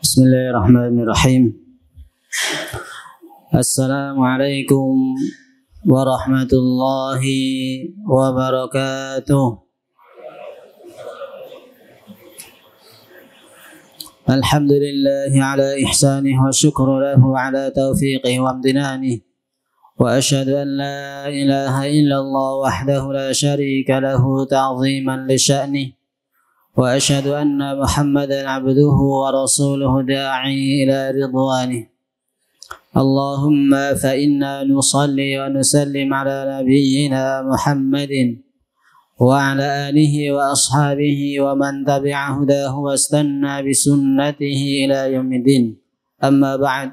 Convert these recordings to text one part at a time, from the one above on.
Bismillahirrahmanirrahim. Assalamualaikum warahmatullahi wabarakatuh. Alhamdulillahi ala ihsanih wa syukru lahu ala taufiqih wa amdinanih. Wa ashhadu an la ilaha illallah wahdahu la syarika lahu ta'ziman li sya'nih. وأشهد أن محمدا عبده ورسوله داعي إلى رضوانه اللهم فإنا نصلي ونسلم على نبينا محمد وعلى آله وأصحابه ومن تبع هداه واستنى بسنته إلى يوم الدين أما بعد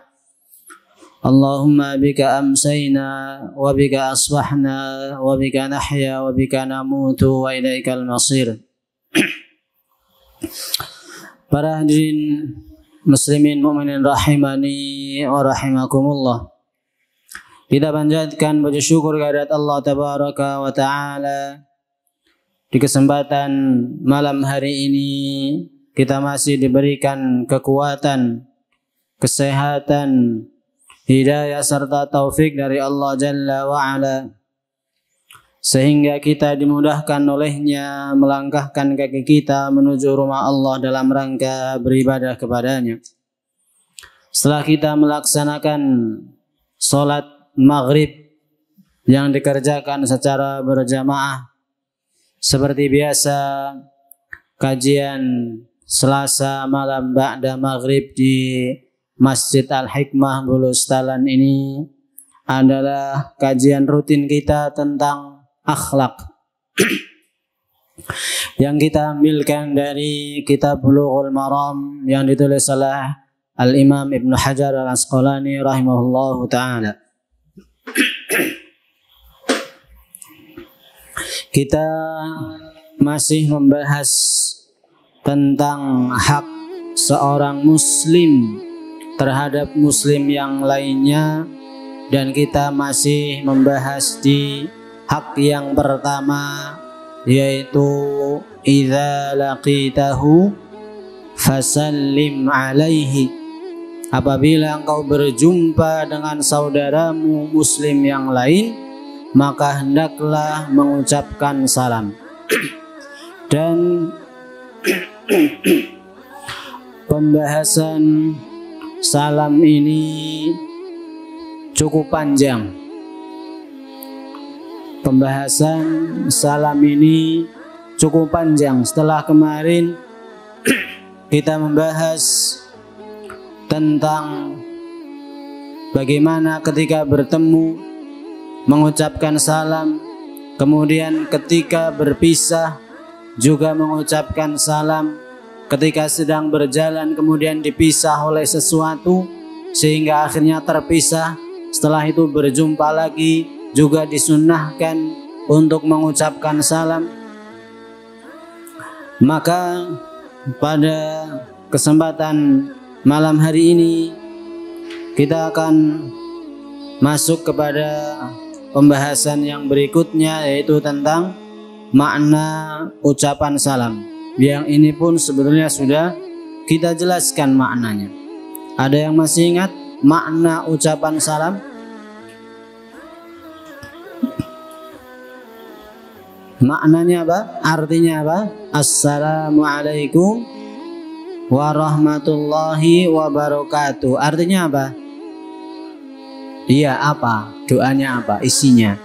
اللهم بك أمسينا وبك أصبحنا وبك نحيا وبك نموت وإليك المصير. Para hadirin muslimin mukminin rahimani wa rahimakumullah. Kita panjatkan puji syukur kehadirat Allah tabaraka wa taala. Di kesempatan malam hari ini kita masih diberikan kekuatan, kesehatan, hidayah serta taufik dari Allah Jalla wa Ala, sehingga kita dimudahkan olehnya melangkahkan kaki kita menuju rumah Allah dalam rangka beribadah kepadanya. Setelah kita melaksanakan sholat maghrib yang dikerjakan secara berjamaah, seperti biasa kajian Selasa malam ba'da maghrib di Masjid Al-Hikmah Bulustalan ini adalah kajian rutin kita tentang akhlak yang kita ambilkan dari kitab Bulughul Maram yang ditulis oleh Al-Imam Ibn Hajar Al-Asqalani rahimahullahu ta'ala. Kita masih membahas tentang hak seorang muslim terhadap muslim yang lainnya, dan kita masih membahas di hak yang pertama, yaitu idza laqitahu fasallim alaihi. Apabila engkau berjumpa dengan saudaramu muslim yang lain, maka hendaklah mengucapkan salam. Dan pembahasan salam ini cukup panjang. Pembahasan salam ini cukup panjang. Setelah kemarin kita membahas tentang bagaimana ketika bertemu mengucapkan salam, kemudian ketika berpisah juga mengucapkan salam, ketika sedang berjalan kemudian dipisah oleh sesuatu sehingga akhirnya terpisah, setelah itu berjumpa lagi juga disunnahkan untuk mengucapkan salam. Maka pada kesempatan malam hari ini kita akan masuk kepada pembahasan yang berikutnya, yaitu tentang makna ucapan salam. Yang ini pun sebetulnya sudah kita jelaskan maknanya. Ada yang masih ingat makna ucapan salam? Maknanya apa? Artinya apa? Assalamualaikum warahmatullahi wabarakatuh. Artinya apa? Iya, apa? Doanya apa? Isinya?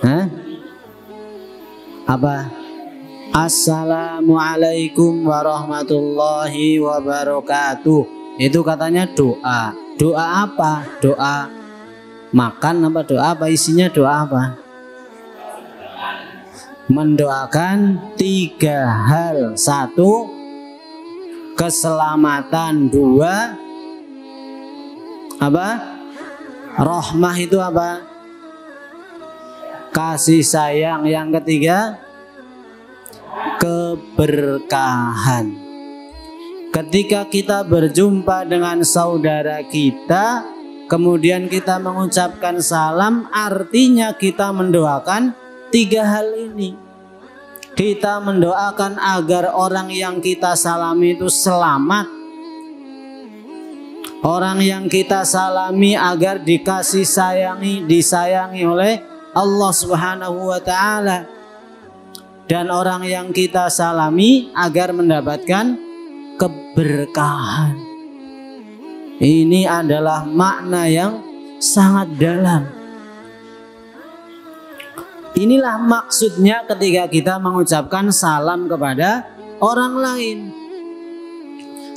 Hah? Apa? Assalamualaikum warahmatullahi wabarakatuh. Itu katanya doa. Doa apa? Doa makan apa doa apa? Isinya doa apa? Mendoakan 3 hal. 1, keselamatan. 2, apa? Rahmah itu apa? Kasih sayang. Yang ketiga, keberkahan. Ketika kita berjumpa dengan saudara kita, kemudian kita mengucapkan salam, artinya kita mendoakan 3 hal ini. kita mendoakan agar orang yang kita salami itu selamat, orang yang kita salami agar dikasih disayangi oleh Allah Subhanahu wa Ta'ala, dan orang yang kita salami agar mendapatkan keberkahan. Ini adalah makna yang sangat dalam. Inilah maksudnya ketika kita mengucapkan salam kepada orang lain.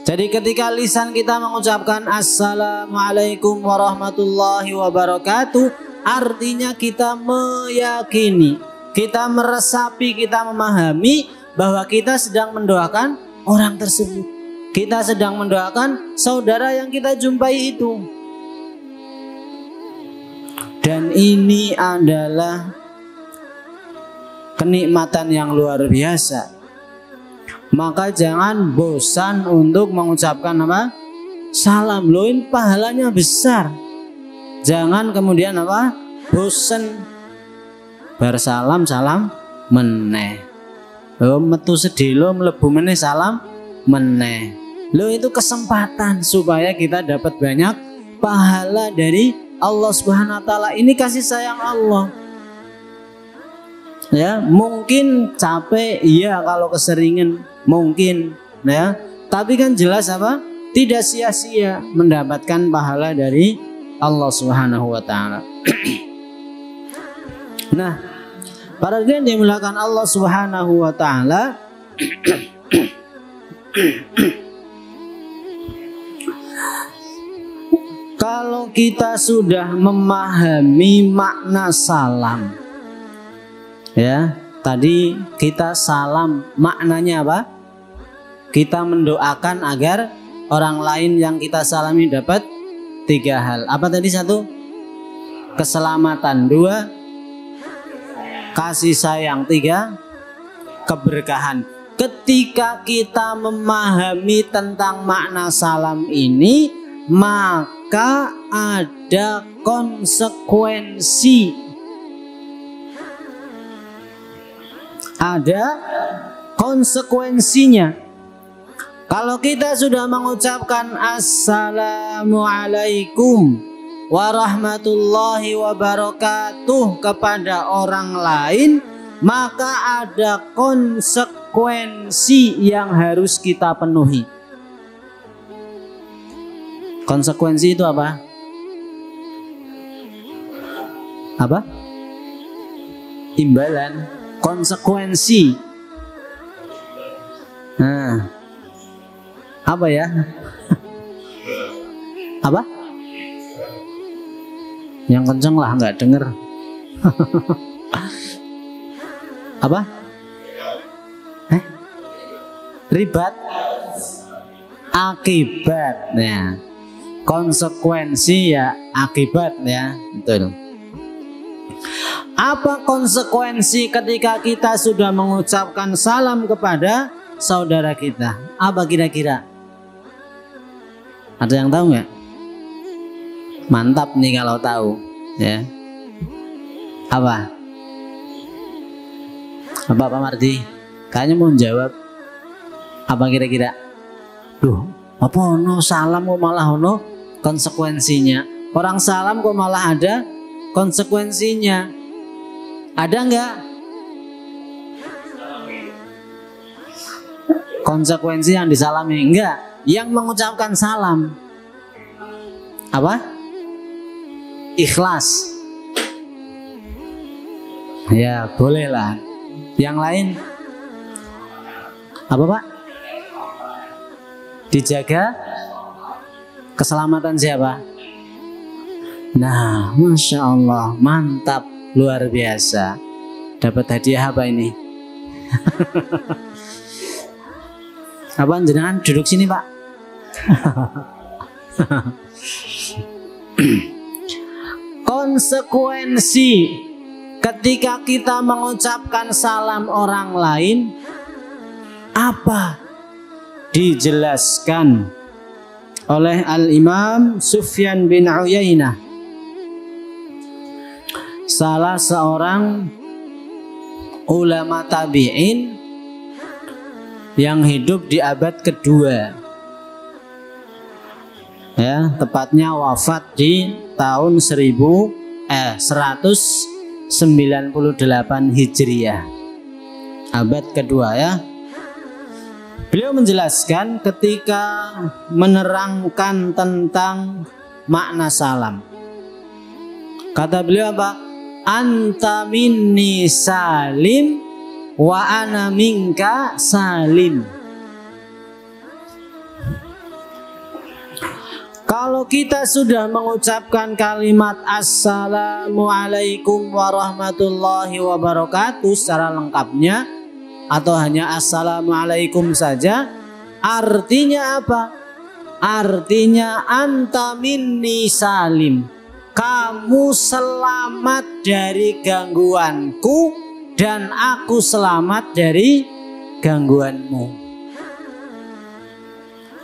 Jadi ketika lisan kita mengucapkan Assalamualaikum warahmatullahi wabarakatuh, artinya kita meyakini, kita meresapi, kita memahami bahwa kita sedang mendoakan orang tersebut. Kita sedang mendoakan saudara yang kita jumpai itu. Dan ini adalah kenikmatan yang luar biasa. Maka jangan bosan untuk mengucapkan apa? Salam. Loh, ini pahalanya besar. Jangan kemudian apa? Bosan. Bersalam salam meneh. Oh, metu sedelo mlebu meneh salam meneh. Loh, itu kesempatan supaya kita dapat banyak pahala dari Allah Subhanahu wa Ta'ala. Ini kasih sayang Allah. Ya, mungkin capek, iya, kalau keseringan mungkin, ya. Tapi kan jelas apa? Tidak sia-sia mendapatkan pahala dari Allah Subhanahu wa Ta'ala. Nah, para hadirin yang dimuliakan Allah Subhanahu wa Ta'ala, kalau kita sudah memahami makna salam, ya, tadi kita salam maknanya apa? Kita mendoakan agar orang lain yang kita salami dapat 3 hal. Apa tadi? 1, keselamatan. 2, kasih sayang. 3, keberkahan. Ketika kita memahami tentang makna salam ini, maka ada konsekuensi. Ada konsekuensinya. Kalau kita sudah mengucapkan Assalamualaikum warahmatullahi wabarakatuh kepada orang lain, maka ada konsekuensi yang harus kita penuhi. Konsekuensi itu apa? Apa? Imbalan. Konsekuensi. Nah, apa ya? Apa? Yang kenceng lah, nggak denger. Apa? Ribat. Akibat. Nah, konsekuensi ya akibat, ya, betul. Apa konsekuensi ketika kita sudah mengucapkan salam kepada saudara kita? Apa kira-kira? Ada yang tahu nggak? Mantap nih kalau tahu, ya. Apa? Apa Pak Mardi? Kayaknya mau jawab. Apa kira-kira? Duh, apa ono salam kok malah ono konsekuensinya? Orang salam kok malah ada konsekuensinya? Ada enggak? Konsekuensi yang disalami? Enggak. Yang mengucapkan salam apa? Ikhlas. Ya, bolehlah. Yang lain apa, Pak? Dijaga keselamatan siapa? Nah, Masya Allah, mantap, luar biasa. Dapat hadiah apa ini? Apa, jenengan duduk sini, Pak? Konsekuensi ketika kita mengucapkan salam orang lain apa? Dijelaskan oleh Al-Imam Sufyan bin Uyainah, salah seorang ulama tabi'in yang hidup di abad kedua, ya, tepatnya wafat di tahun 198 Hijriah, abad kedua ya. Beliau menjelaskan ketika menerangkan tentang makna salam. Kata beliau apa? Anta minni salim wa ana minka salim. Kalau kita sudah mengucapkan kalimat Assalamualaikum warahmatullahi wabarakatuh secara lengkapnya, atau hanya Assalamualaikum saja, artinya apa? Artinya anta minni salim, kamu selamat dari gangguanku dan aku selamat dari gangguanmu.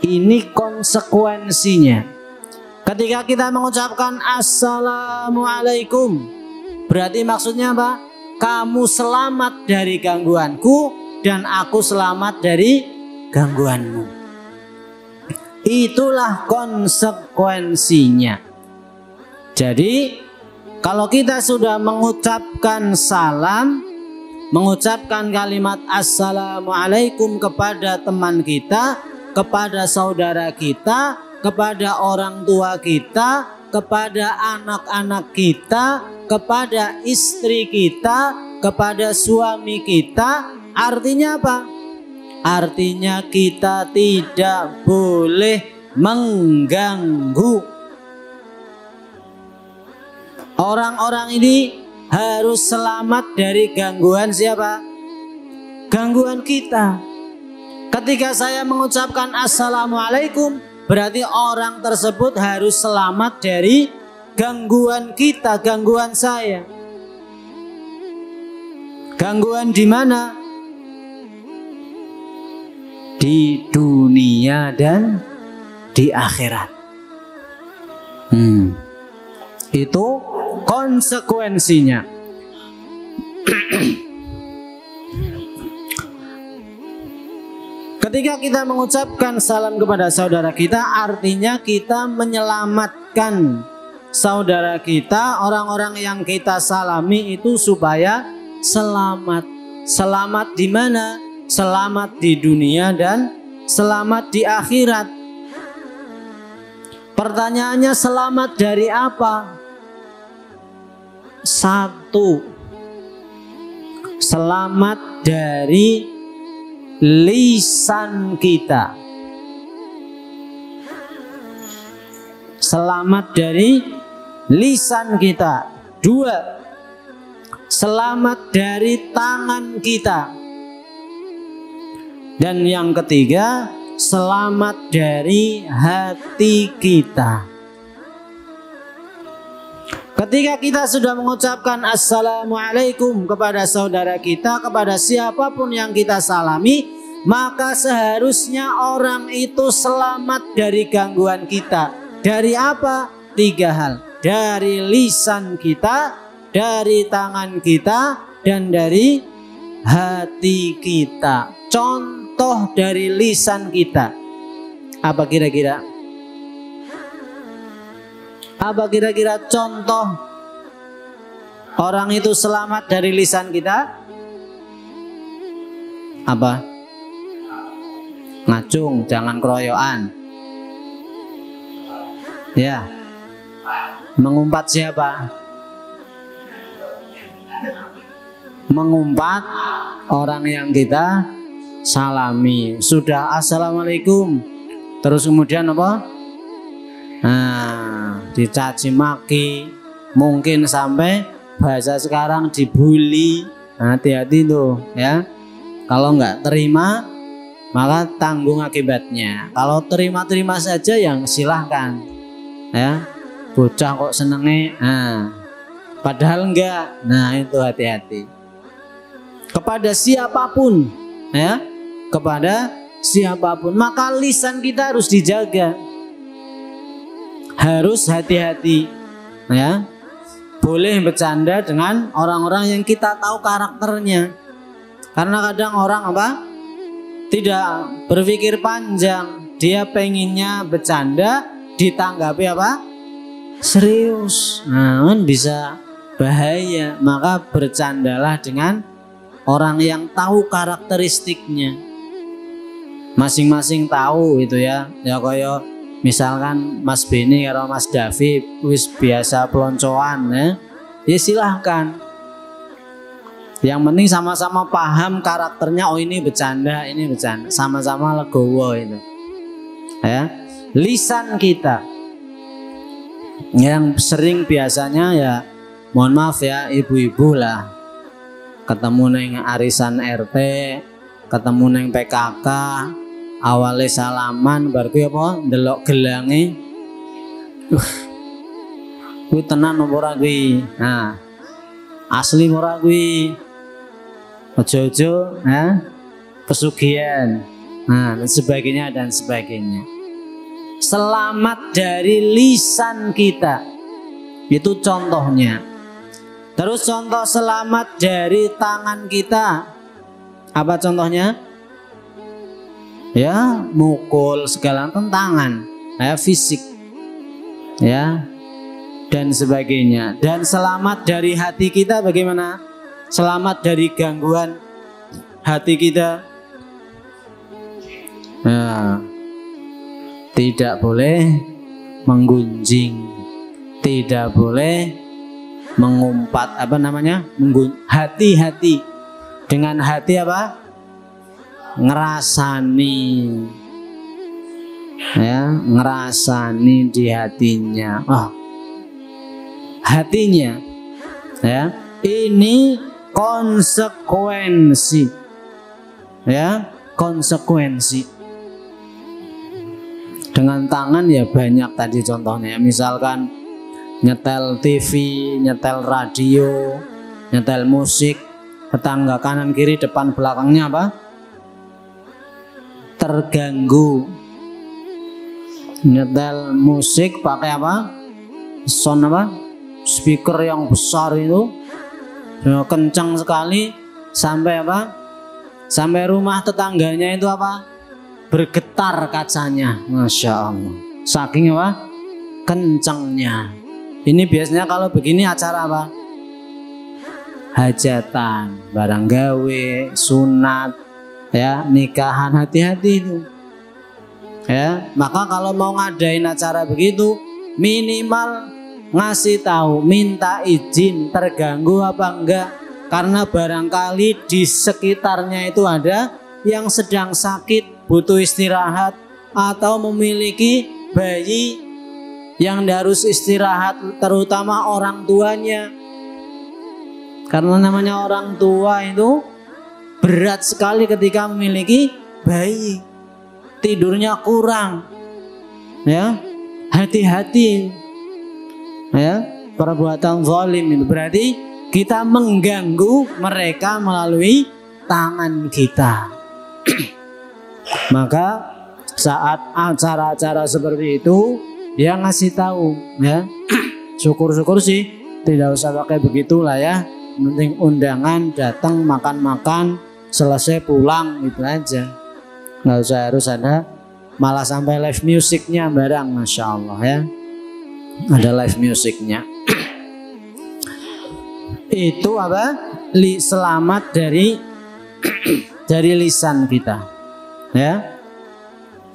Ini konsekuensinya. Ketika kita mengucapkan Assalamualaikum, berarti maksudnya apa? Kamu selamat dari gangguanku dan aku selamat dari gangguanmu. Itulah konsekuensinya. Jadi kalau kita sudah mengucapkan salam, mengucapkan kalimat Assalamualaikum kepada teman kita, kepada saudara kita, kepada orang tua kita, kepada anak-anak kita, kepada istri kita, kepada suami kita, artinya apa? Artinya kita tidak boleh mengganggu. Orang-orang ini harus selamat dari gangguan siapa? Gangguan kita. Ketika saya mengucapkan Assalamualaikum, berarti orang tersebut harus selamat dari gangguan kita, gangguan saya. Gangguan di mana? Di dunia dan di akhirat. Itu konsekuensinya. Ketika kita mengucapkan salam kepada saudara kita, artinya kita menyelamatkan saudara kita, orang-orang yang kita salami itu supaya selamat. Selamat di mana? Selamat di dunia dan selamat di akhirat. Pertanyaannya, selamat dari apa? Satu, selamat dari lisan kita. Selamat dari lisan kita. Dua, selamat dari tangan kita. Dan yang ketiga, selamat dari hati kita. Ketika kita sudah mengucapkan Assalamualaikum kepada saudara kita, kepada siapapun yang kita salami, maka seharusnya orang itu selamat dari gangguan kita. Dari apa? Tiga hal. Dari lisan kita, dari tangan kita, dan dari hati kita. Contoh dari lisan kita apa kira-kira? Apa kira-kira contoh orang itu selamat dari lisan kita? Apa? Ngacung, jangan keroyokan. Ya. Mengumpat siapa? Mengumpat orang yang kita salami. Sudah Assalamualaikum, terus kemudian apa? Nah, dicaci maki, mungkin sampai bahasa sekarang dibully. Hati-hati tuh ya. Kalau nggak terima, maka tanggung akibatnya. Kalau terima-terima saja yang silahkan ya. Bocah kok senenge, padahal enggak. Nah itu hati-hati. Kepada siapapun ya, kepada siapapun, maka lisan kita harus dijaga, harus hati-hati ya. Boleh bercanda dengan orang-orang yang kita tahu karakternya, Karena kadang orang apa? Tidak berpikir panjang, dia penginnya bercanda, ditanggapi apa? Serius. Nah, kan bisa bahaya. Maka bercandalah dengan orang yang tahu karakteristiknya. Masing-masing tahu itu ya. Ya kaya misalkan Mas Beni karo Mas David wis biasa peloncoan ya. Ya silahkan. Yang penting sama-sama paham karakternya. Oh ini bercanda, ini bercanda. Sama-sama legowo itu. Ya, lisan kita yang sering biasanya ya, mohon maaf ya ibu-ibu lah, ketemu neng arisan RT, ketemu neng PKK, awalnya salaman, baru apa ndelok gelange, kuwi tenan ora kuwi. Nah, asli ora kuwi. Ojo-ojo, pesugihan. Nah, dan sebagainya dan sebagainya. Selamat dari lisan kita. Itu contohnya. Terus contoh selamat dari tangan kita. Apa contohnya? Ya, mukul segala tangan, fisik. Ya. Dan sebagainya. Dan selamat dari hati kita bagaimana? Selamat dari gangguan hati kita. Nah, tidak boleh menggunjing, tidak boleh mengumpat, apa namanya? Hati-hati. Dengan hati apa? Ngerasani. Ya, ngerasani di hatinya. Oh, hatinya. Ya, ini konsekuensi, ya, konsekuensi. Dengan tangan ya banyak tadi contohnya, misalkan nyetel TV, nyetel radio, nyetel musik, tetangga kanan kiri depan belakangnya apa? Terganggu. Nyetel musik pakai apa? Sound apa? Speaker yang besar itu, kencang sekali sampai apa? Sampai rumah tetangganya itu apa? Bergetar kacanya, masya Allah. Saking apa? Kencangnya. Ini biasanya kalau begini acara apa? Hajatan, barang gawe, sunat, ya, nikahan, hati-hati itu. Ya, maka kalau mau ngadain acara begitu, minimal ngasih tahu, minta izin, terganggu apa enggak, karena barangkali di sekitarnya itu ada yang sedang sakit, butuh istirahat, atau memiliki bayi yang harus istirahat, terutama orang tuanya. Karena namanya orang tua itu berat sekali ketika memiliki bayi, tidurnya kurang, ya, hati-hati. Ya, perbuatan zalim itu berarti kita mengganggu mereka melalui tangan kita. Maka saat acara-acara seperti itu dia ngasih tahu, ya. Syukur-syukur sih tidak usah pakai begitulah ya. Penting undangan, datang makan-makan, selesai pulang, gitu aja. Nggak usah harus ada, malah sampai live musiknya barang, masya Allah ya. Ada live musiknya. Itu apa? Selamat dari lisan kita, ya.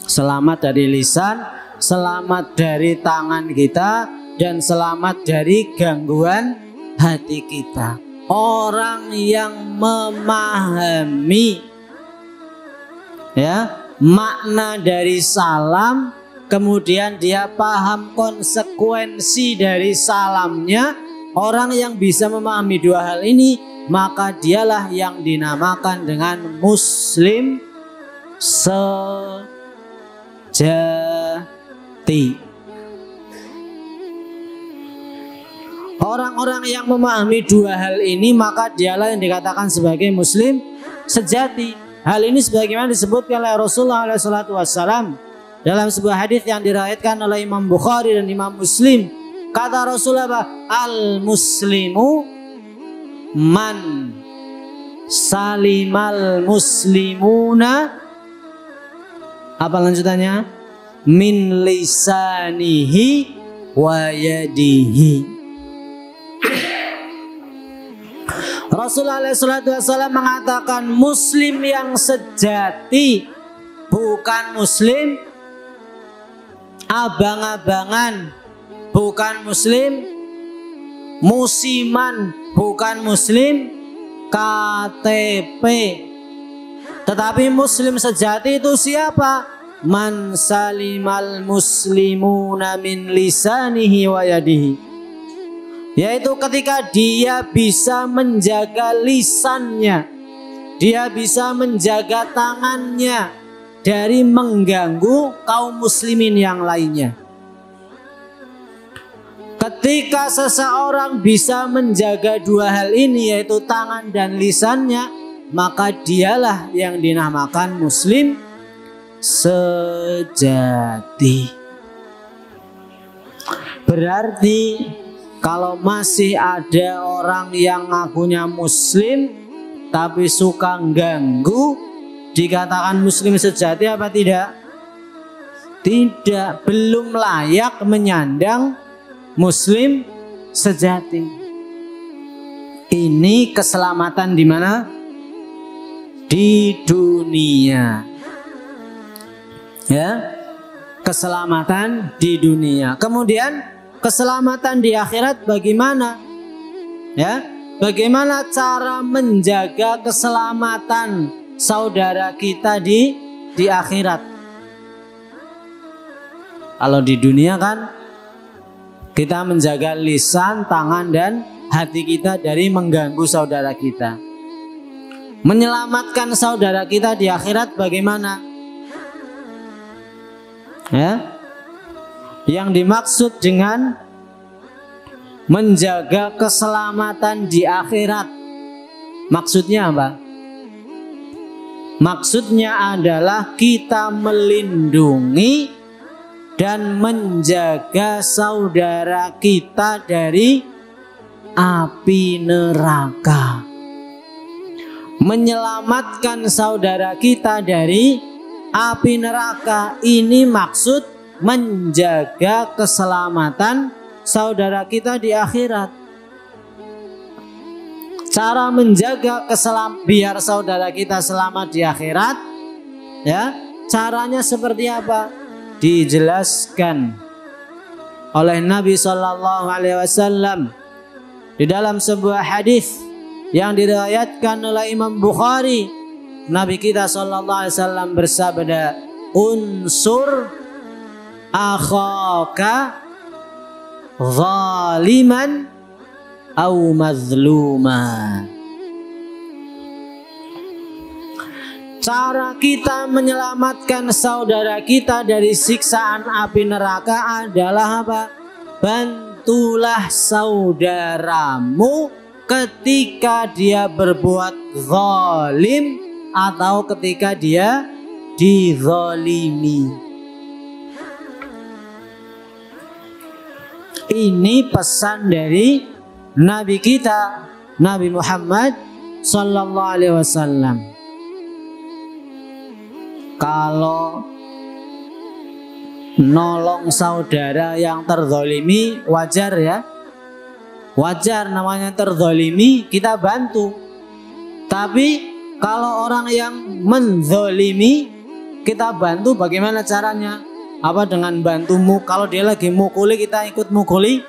Selamat dari lisan, selamat dari tangan kita, dan selamat dari gangguan hati kita. Orang yang memahami, ya, makna dari salam, kemudian dia paham konsekuensi dari salamnya, orang yang bisa memahami dua hal ini, maka dialah yang dinamakan dengan muslim sejati. Orang-orang yang memahami dua hal ini, maka dialah yang dikatakan sebagai muslim sejati. Hal ini sebagaimana disebutkan oleh Rasulullah SAW dalam sebuah hadis yang diriwayatkan oleh Imam Bukhari dan Imam Muslim. Kata Rasulullah, al-muslimu man salimal muslimuna, apa lanjutannya? Min lisanihi wa yadihi. Rasulullah SAW mengatakan muslim yang sejati bukan muslim abang-abangan, bukan muslim musiman, bukan muslim KTP, tetapi muslim sejati itu siapa? Man salimal muslimuna min lisanihi wa yadihi, yaitu ketika dia bisa menjaga lisannya, dia bisa menjaga tangannya dari mengganggu kaum muslimin yang lainnya. Ketika seseorang bisa menjaga dua hal ini, yaitu tangan dan lisannya, maka dialah yang dinamakan muslim sejati. Berarti kalau masih ada orang yang ngakunya muslim tapi suka ganggu, dikatakan muslim sejati apa tidak? Tidak, belum layak menyandang muslim sejati. Ini keselamatan di mana? Di dunia. Ya, keselamatan di dunia. Kemudian keselamatan di akhirat bagaimana? Ya, bagaimana cara menjaga keselamatan saudara kita di akhirat? Kalau di dunia kan kita menjaga lisan, tangan, dan hati kita dari mengganggu saudara kita. Menyelamatkan saudara kita di akhirat bagaimana? Ya, yang dimaksud dengan menjaga keselamatan di akhirat, maksudnya apa? Maksudnya adalah kita melindungi dan menjaga saudara kita dari api neraka. Menyelamatkan saudara kita dari api neraka, ini maksud menjaga keselamatan saudara kita di akhirat. Cara menjaga biar saudara kita selamat di akhirat, ya, caranya seperti apa? Dijelaskan oleh Nabi Shallallahu Alaihi Wasallam di dalam sebuah hadis yang diriwayatkan oleh Imam Bukhari. Nabi kita Shallallahu Alaihi Wasallam bersabda, unsur akhaka zaliman au mazluma. Cara kita menyelamatkan saudara kita dari siksaan api neraka adalah apa? Bantulah saudaramu ketika dia berbuat zalim atau ketika dia dizalimi. Ini pesan dari Nabi kita, Nabi Muhammad Sallallahu Alaihi Wasallam. Kalau nolong saudara yang terzalimi wajar ya, wajar, namanya terzalimi kita bantu. Tapi kalau orang yang menzalimi kita bantu, bagaimana caranya? Apa dengan bantumu? Kalau dia lagi mukuli kita ikut mukuli,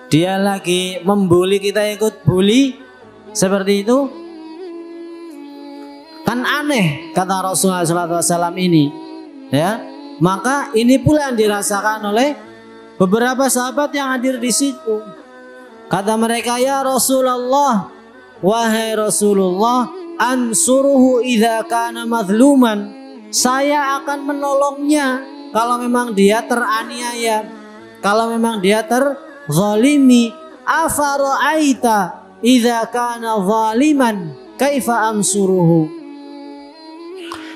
dia lagi membuli kita ikut bully, seperti itu kan aneh, kata Rasulullah SAW ini, ya. Maka ini pula yang dirasakan oleh beberapa sahabat yang hadir di situ. Kata mereka, ya Rasulullah, wahai Rasulullah, ansuruhu idza kana mazluman. Saya akan menolongnya kalau memang dia teraniaya, kalau memang dia terzalimi. Afara'aita idza kana zaliman kaifa ansuruhu.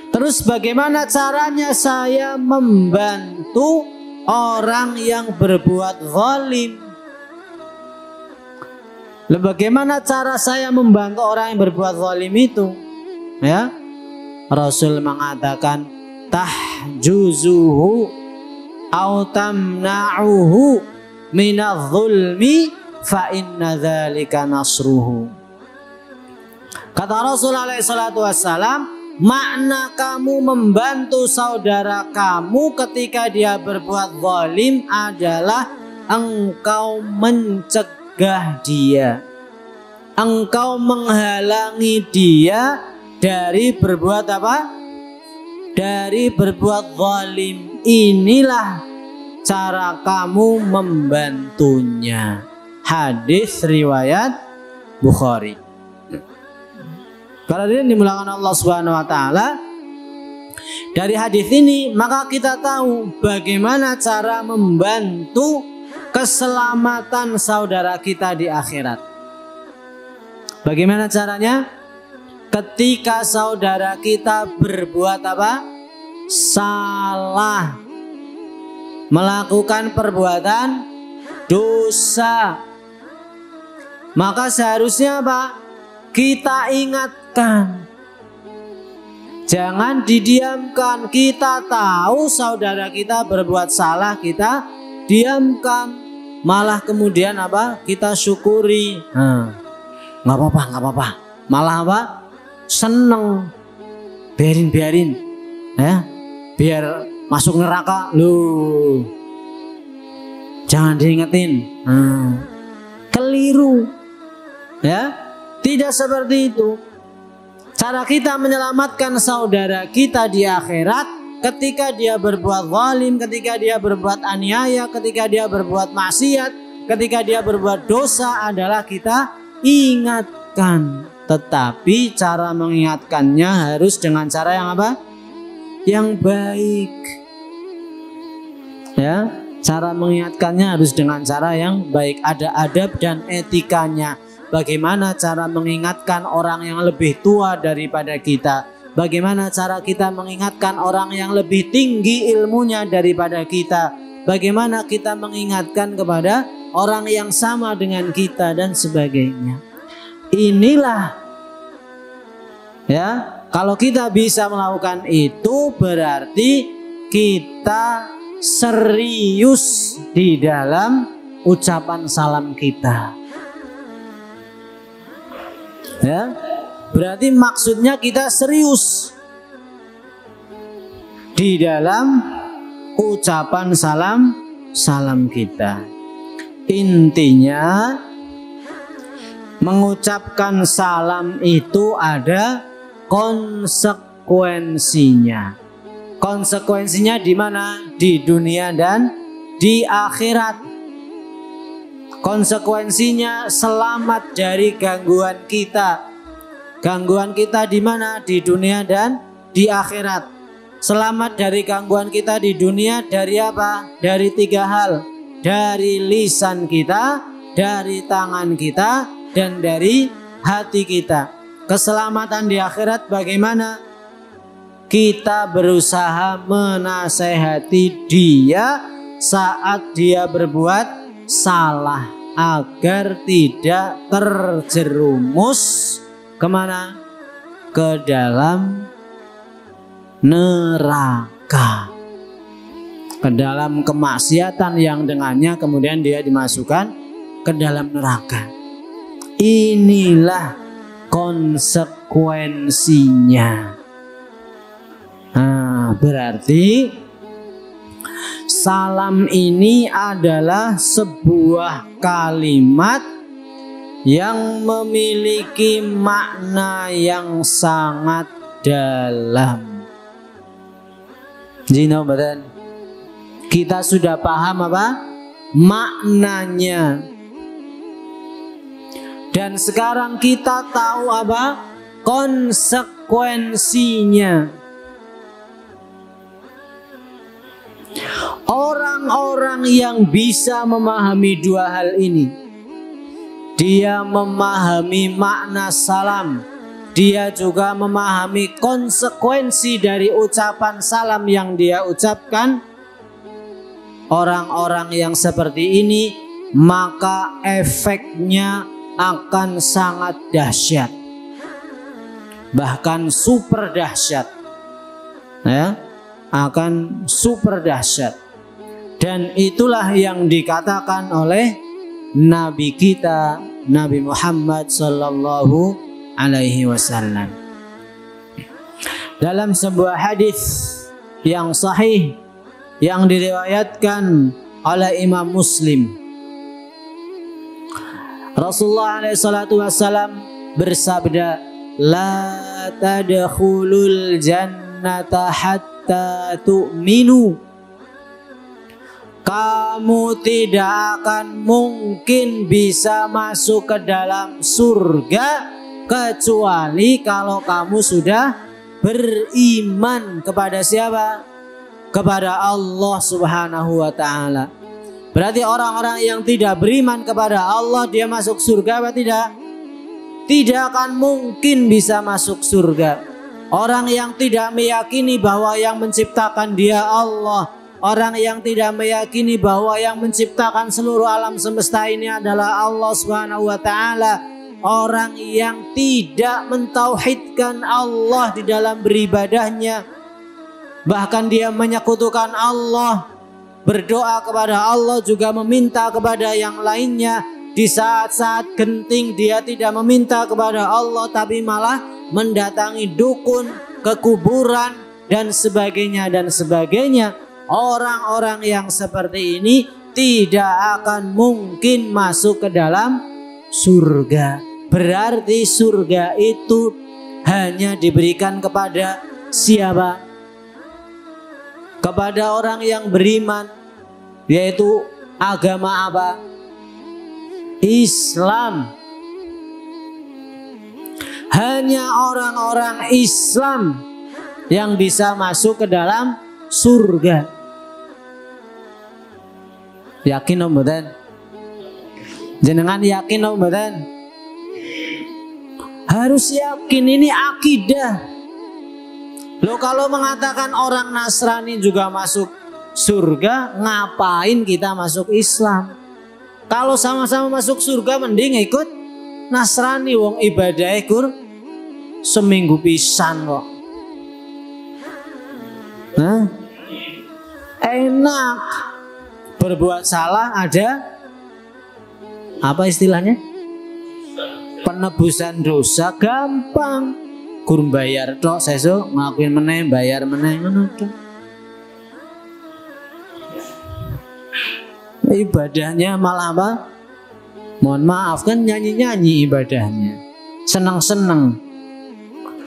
Terus bagaimana caranya saya membantu orang yang berbuat zalim? Bagaimana cara saya membantu orang yang berbuat zalim itu? Ya, Rasul mengatakan tahjuzuhu au tamna'uhu minadh-dhulmi fa inna dzalika nasruhu. Kata Rasul alaihi salatu wassalam, makna kamu membantu saudara kamu ketika dia berbuat zalim adalah engkau mencegah dia, engkau menghalangi dia dari berbuat apa? Dari berbuat zalim. Inilah cara kamu membantunya. Hadis riwayat Bukhari. Kalau dia dimulakan Allah Subhanahu wa taala, dari hadis ini maka kita tahu bagaimana cara membantu keselamatan saudara kita di akhirat. Bagaimana caranya? Ketika saudara kita berbuat apa? Salah, melakukan perbuatan dosa, maka seharusnya apa? Kita ingatkan, jangan didiamkan. Kita tahu saudara kita berbuat salah, kita diamkan, malah kemudian apa? Kita syukuri. Nggak apa-apa, nggak apa-apa. Malah apa? Seneng, biarin, ya, biar masuk neraka. Loh, jangan diingetin. Keliru, ya, tidak seperti itu. Cara kita menyelamatkan saudara kita di akhirat ketika dia berbuat zalim, ketika dia berbuat aniaya, ketika dia berbuat maksiat, ketika dia berbuat dosa adalah kita ingatkan. Tetapi cara mengingatkannya harus dengan cara yang apa? Yang baik. Ya, cara mengingatkannya harus dengan cara yang baik, ada adab dan etikanya. Bagaimana cara mengingatkan orang yang lebih tua daripada kita? Bagaimana cara kita mengingatkan orang yang lebih tinggi ilmunya daripada kita? Bagaimana kita mengingatkan kepada orang yang sama dengan kita dan sebagainya. Inilah, ya, kalau kita bisa melakukan itu berarti kita serius di dalam ucapan salam kita. Ya, berarti maksudnya kita serius di dalam ucapan salam kita. Intinya mengucapkan salam itu ada konsekuensinya. Konsekuensinya di mana? Di dunia dan di akhirat. Konsekuensinya selamat dari gangguan kita. Gangguan kita di mana? Di dunia dan di akhirat. Selamat dari gangguan kita di dunia dari apa? Dari 3 hal. Dari lisan kita, dari tangan kita, dan dari hati kita. Keselamatan di akhirat bagaimana? Kita berusaha menasehati dia saat dia berbuat salah agar tidak terjerumus kemana? Ke dalam neraka, ke dalam kemaksiatan yang dengannya kemudian dia dimasukkan ke dalam neraka. Inilah konsekuensinya. Nah, berarti salam ini adalah sebuah kalimat yang memiliki makna yang sangat dalam. Jino badan. Kita sudah paham apa? Maknanya. Dan sekarang kita tahu apa? Konsekuensinya. Orang-orang yang bisa memahami 2 hal ini, dia memahami makna salam, dia juga memahami konsekuensi dari ucapan salam yang dia ucapkan. Orang-orang yang seperti ini, maka efeknya akan sangat dahsyat, bahkan super dahsyat, ya, akan super dahsyat. Dan itulah yang dikatakan oleh Nabi kita, Nabi Muhammad sallallahu alaihi wasallam dalam sebuah hadis yang sahih yang diriwayatkan oleh Imam Muslim. Rasulullah alaihi salatu wasallam bersabda, la tadkhulul jannata hatta tu'minu. Kamu tidak akan mungkin bisa masuk ke dalam surga kecuali kalau kamu sudah beriman kepada siapa? Kepada Allah Subhanahu wa ta'ala. Berarti orang-orang yang tidak beriman kepada Allah, dia masuk surga apa tidak? Tidak akan mungkin bisa masuk surga. Orang yang tidak meyakini bahwa yang menciptakan dia Allah, orang yang tidak meyakini bahwa yang menciptakan seluruh alam semesta ini adalah Allah Subhanahu wa ta'ala, orang yang tidak mentauhidkan Allah di dalam beribadahnya, bahkan dia menyekutukan Allah, berdoa kepada Allah juga meminta kepada yang lainnya. Di saat-saat genting dia tidak meminta kepada Allah, tapi malah mendatangi dukun, ke kuburan dan sebagainya dan sebagainya. Orang-orang yang seperti ini tidak akan mungkin masuk ke dalam surga. Berarti surga itu hanya diberikan kepada siapa? Kepada orang yang beriman, yaitu agama apa? Islam. Hanya orang-orang Islam yang bisa masuk ke dalam surga. Yakin om mboten? Jenengan yakin om mboten? Harus yakin, ini akidah. Loh, kalau mengatakan orang Nasrani juga masuk surga, ngapain kita masuk Islam? Kalau sama-sama masuk surga mending ikut Nasrani, wong ibadah kur seminggu pisan kok. Nah, enak. Berbuat salah ada apa istilahnya? Penebusan dosa gampang. Kur bayar tok sesuk ngelakuin meneh, bayar meneh ngono tok. Ibadahnya malah apa? Mohon maaf, kan nyanyi-nyanyi ibadahnya, senang-senang.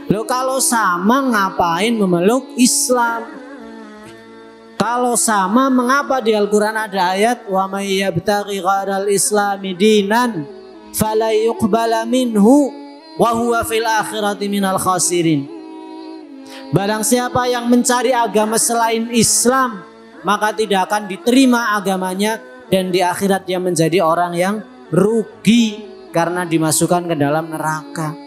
Loh, kalau sama ngapain memeluk Islam? Kalau sama, mengapa di Al-Quran ada ayat wa may yabtaghi ghairal islami dinan fala yuqbala minhu wa huwa fil akhirati minal khasirin. Barang siapa yang mencari agama selain Islam, maka tidak akan diterima agamanya, dan di akhirat dia menjadi orang yang rugi karena dimasukkan ke dalam neraka.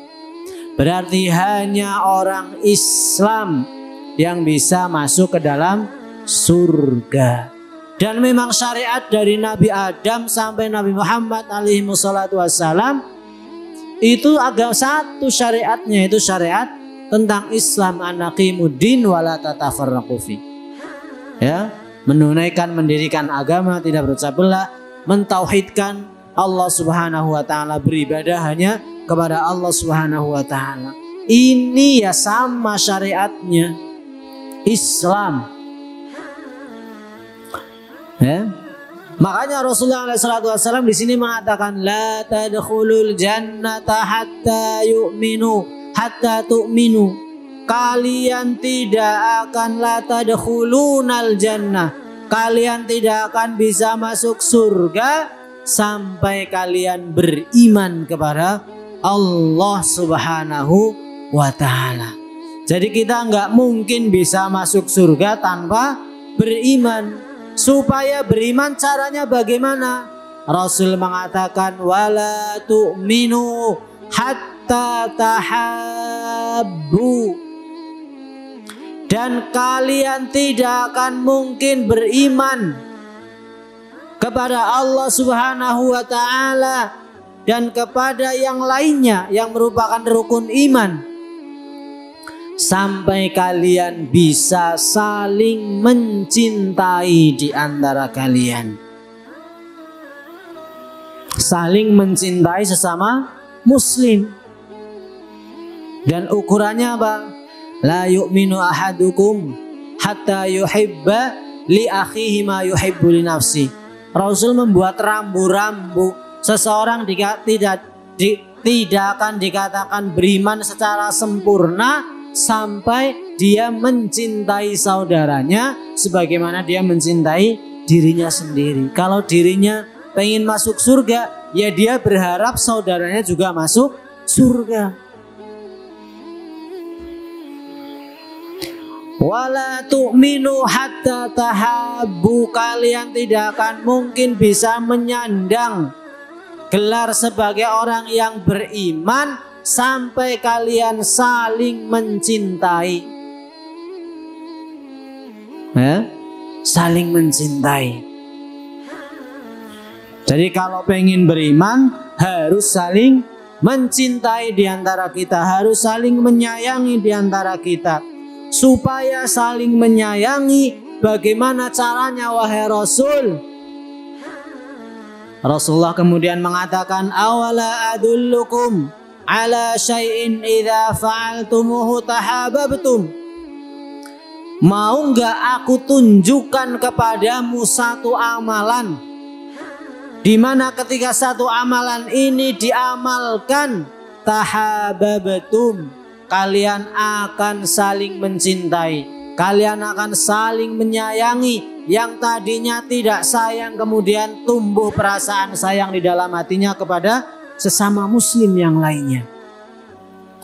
Berarti hanya orang Islam yang bisa masuk ke dalam surga. Dan memang syariat dari Nabi Adam sampai Nabi Muhammad alaihi wassalatu wassalam itu agak satu syariatnya, itu syariat tentang Islam, anaqimuddin wala tatafarraqu fi. Ya, menunaikan, mendirikan agama, tidak berpecah belah, mentauhidkan Allah Subhanahu wa taala, beribadah hanya kepada Allah Subhanahu wa taala. Ini ya sama syariatnya Islam. Ya. Makanya Rasulullah SAW di sini mengatakan la tadkhulul jannata hatta yu'minu hatta tu'minu. Kalian tidak akan la tadkhulunal jannah. Kalian tidak akan bisa masuk surga sampai kalian beriman kepada Allah Subhanahu wa taala. Jadi kita nggak mungkin bisa masuk surga tanpa beriman. Supaya beriman caranya bagaimana? Rasul mengatakan wala tu'minu hatta tahabbu. Dan kalian tidak akan mungkin beriman kepada Allah Subhanahu wa taala dan kepada yang lainnya yang merupakan rukun iman, sampai kalian bisa saling mencintai di antara kalian. Saling mencintai sesama muslim. Dan ukurannya apa? La yu'minu ahadukum hatta yuhibba li akhihi ma yuhibbu li nafsi. Rasul membuat rambu-rambu. Seseorang tidak akan dikatakan beriman secara sempurna sampai dia mencintai saudaranya sebagaimana dia mencintai dirinya sendiri. Kalau dirinya pengen masuk surga, ya dia berharap saudaranya juga masuk surga. Wala tu'minu hatta tahabbu. Kalian tidak akan mungkin bisa menyandang gelar sebagai orang yang beriman sampai kalian saling mencintai. Saling mencintai. Jadi kalau pengen beriman harus saling mencintai di antara kita, harus saling menyayangi di antara kita. Supaya saling menyayangi, bagaimana caranya wahai Rasul? Rasulullah kemudian mengatakan, awala adullukum ala syai'in idza fa'altumuhu tahabbtum. Mau enggak aku tunjukkan kepadamu satu amalan di mana ketika satu amalan ini diamalkan, tahabbtum, kalian akan saling mencintai, kalian akan saling menyayangi. Yang tadinya tidak sayang kemudian tumbuh perasaan sayang di dalam hatinya kepada sesama muslim yang lainnya.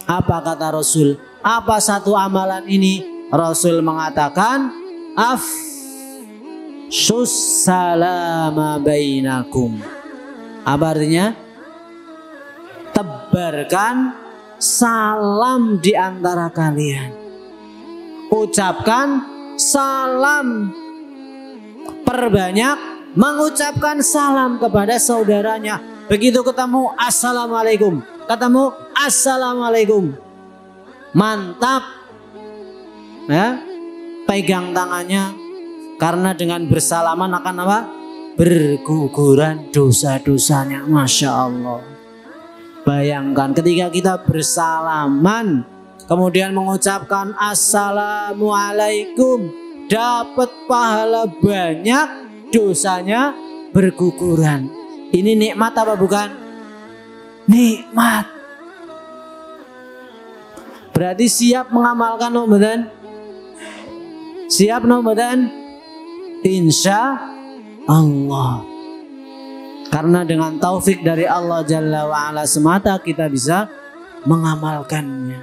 Apa kata Rasul? Apa satu amalan ini? Rasul mengatakan, afshus salama bainakum. Apa artinya? Tebarkan salam di antara kalian. Ucapkan salam. Perbanyak mengucapkan salam kepada saudaranya. Begitu ketemu, assalamualaikum. Ketemu, assalamualaikum. Mantap. Ya, pegang tangannya. Karena dengan bersalaman akan apa? Berguguran dosa-dosanya. Masya Allah. Bayangkan ketika kita bersalaman, kemudian mengucapkan assalamualaikum, dapat pahala banyak, dosanya berguguran. Ini nikmat apa bukan? Nikmat. Berarti siap mengamalkan Ramadan? Siap Ramadan? Insya Allah. Karena dengan taufik dari Allah Jalla wa'ala semata kita bisa mengamalkannya.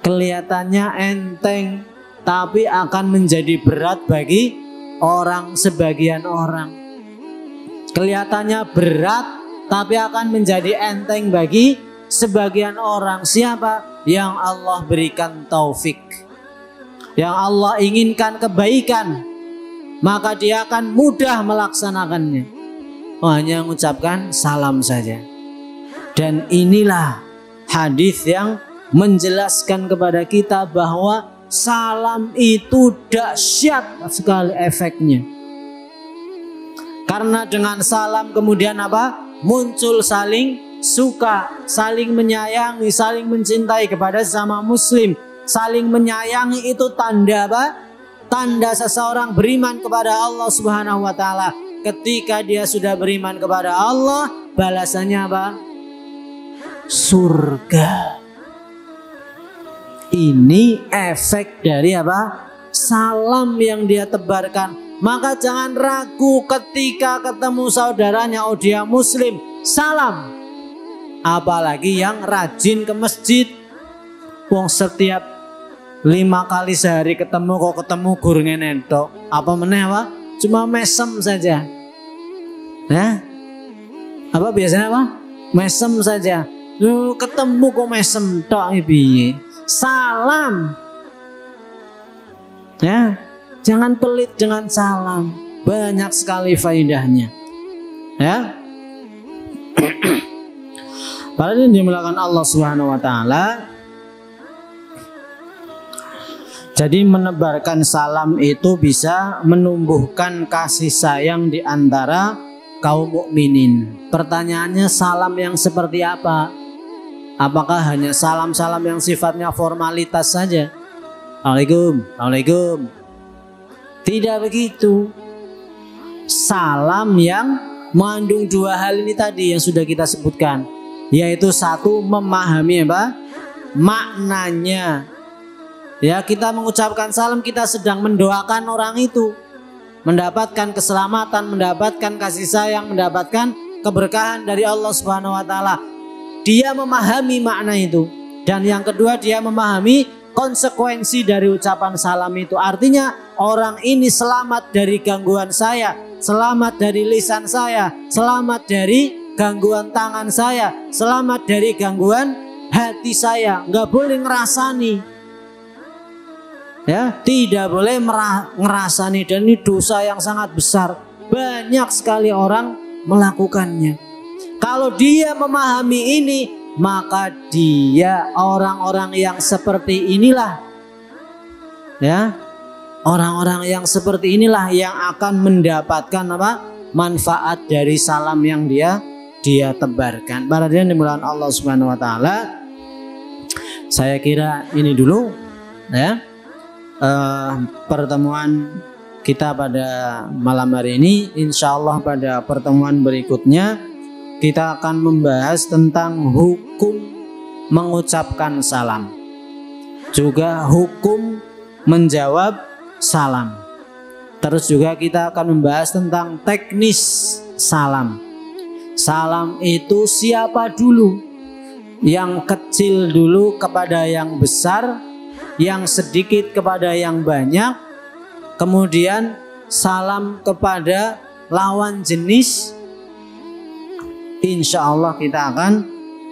Kelihatannya enteng, tapi akan menjadi berat bagi sebagian orang. Kelihatannya berat, tapi akan menjadi enteng bagi sebagian orang. Siapa? Yang Allah berikan taufik, yang Allah inginkan kebaikan, maka dia akan mudah melaksanakannya. Hanya mengucapkan salam saja. Dan inilah hadis yang menjelaskan kepada kita bahwa salam itu dahsyat sekali efeknya. Karena dengan salam kemudian apa? Muncul saling suka, saling menyayangi, saling mencintai kepada sesama muslim. Saling menyayangi itu tanda apa? Tanda seseorang beriman kepada Allah Subhanahu wa taala. Ketika dia sudah beriman kepada Allah, balasannya apa? Surga. Ini efek dari apa? Salam yang dia tebarkan. Maka jangan ragu ketika ketemu saudaranya, oh dia muslim, salam. Apalagi yang rajin ke masjid. Wong setiap 5 kali sehari ketemu, kok ketemu gur ngene tok. Apa meneh apa? Cuma mesem saja. Ya? Apa biasanya apa? Mesem saja. Ketemu kok mesem tok piye? Salam. Ya, jangan pelit dengan salam. Banyak sekali faedahnya. Ya. Para yang dimuliakan Allah Subhanahu wa taala, jadi menebarkan salam itu bisa menumbuhkan kasih sayang di antara kaum mukminin. Pertanyaannya, salam yang seperti apa? Apakah hanya salam-salam yang sifatnya formalitas saja? Assalamualaikum, Assalamualaikum. Tidak begitu. Salam yang mengandung dua hal ini tadi yang sudah kita sebutkan, yaitu satu, memahami apa? Maknanya. Ya, kita mengucapkan salam, kita sedang mendoakan orang itu mendapatkan keselamatan, mendapatkan kasih sayang, mendapatkan keberkahan dari Allah Subhanahu wa taala. Dia memahami makna itu. Dan yang kedua, dia memahami konsekuensi dari ucapan salam itu. Artinya orang ini selamat dari gangguan saya, selamat dari lisan saya, selamat dari gangguan tangan saya, selamat dari gangguan hati saya. Nggak boleh ngerasani, ya, tidak boleh ngerasani, dan ini dosa yang sangat besar. Banyak sekali orang melakukannya. Kalau dia memahami ini, maka dia orang-orang yang seperti inilah, ya, orang-orang yang seperti inilah yang akan mendapatkan apa? Manfaat dari salam yang dia tebarkan. Para hadirin dimuliakan Allah Subhanahu wa taala, saya kira ini dulu, ya, pertemuan kita pada malam hari ini. Insya Allah pada pertemuan berikutnya kita akan membahas tentang hukum mengucapkan salam, juga hukum menjawab salam. Terus juga kita akan membahas tentang teknis salam. Salam itu siapa dulu? Yang kecil dulu kepada yang besar, yang sedikit kepada yang banyak, kemudian salam kepada lawan jenis. Insya Allah kita akan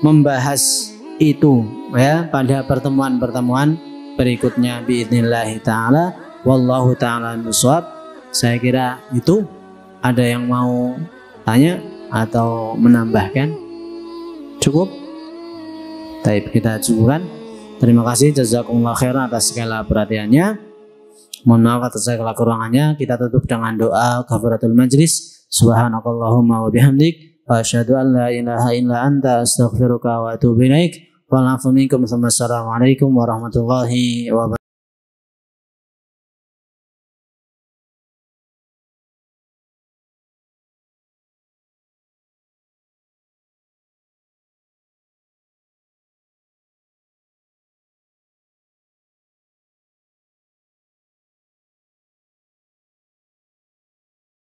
membahas itu, ya, pada pertemuan-pertemuan berikutnya biidznillah ta'ala. Wallahu ta'ala nuswab. Saya kira itu. Ada yang mau tanya atau menambahkan? Cukup? Baik, kita cukupkan. Terima kasih, jazakumullah khairan atas segala perhatiannya. Mohon maaf atas segala kekurangannya. Kita tutup dengan doa kafaratul majlis. Subhanakallahumma wa bihamdik, wa asyhadu an la ilaha illa anta, astaghfiruka wa atubu ilaik. Wa assalamualaikum warahmatullahi wabarakatuh.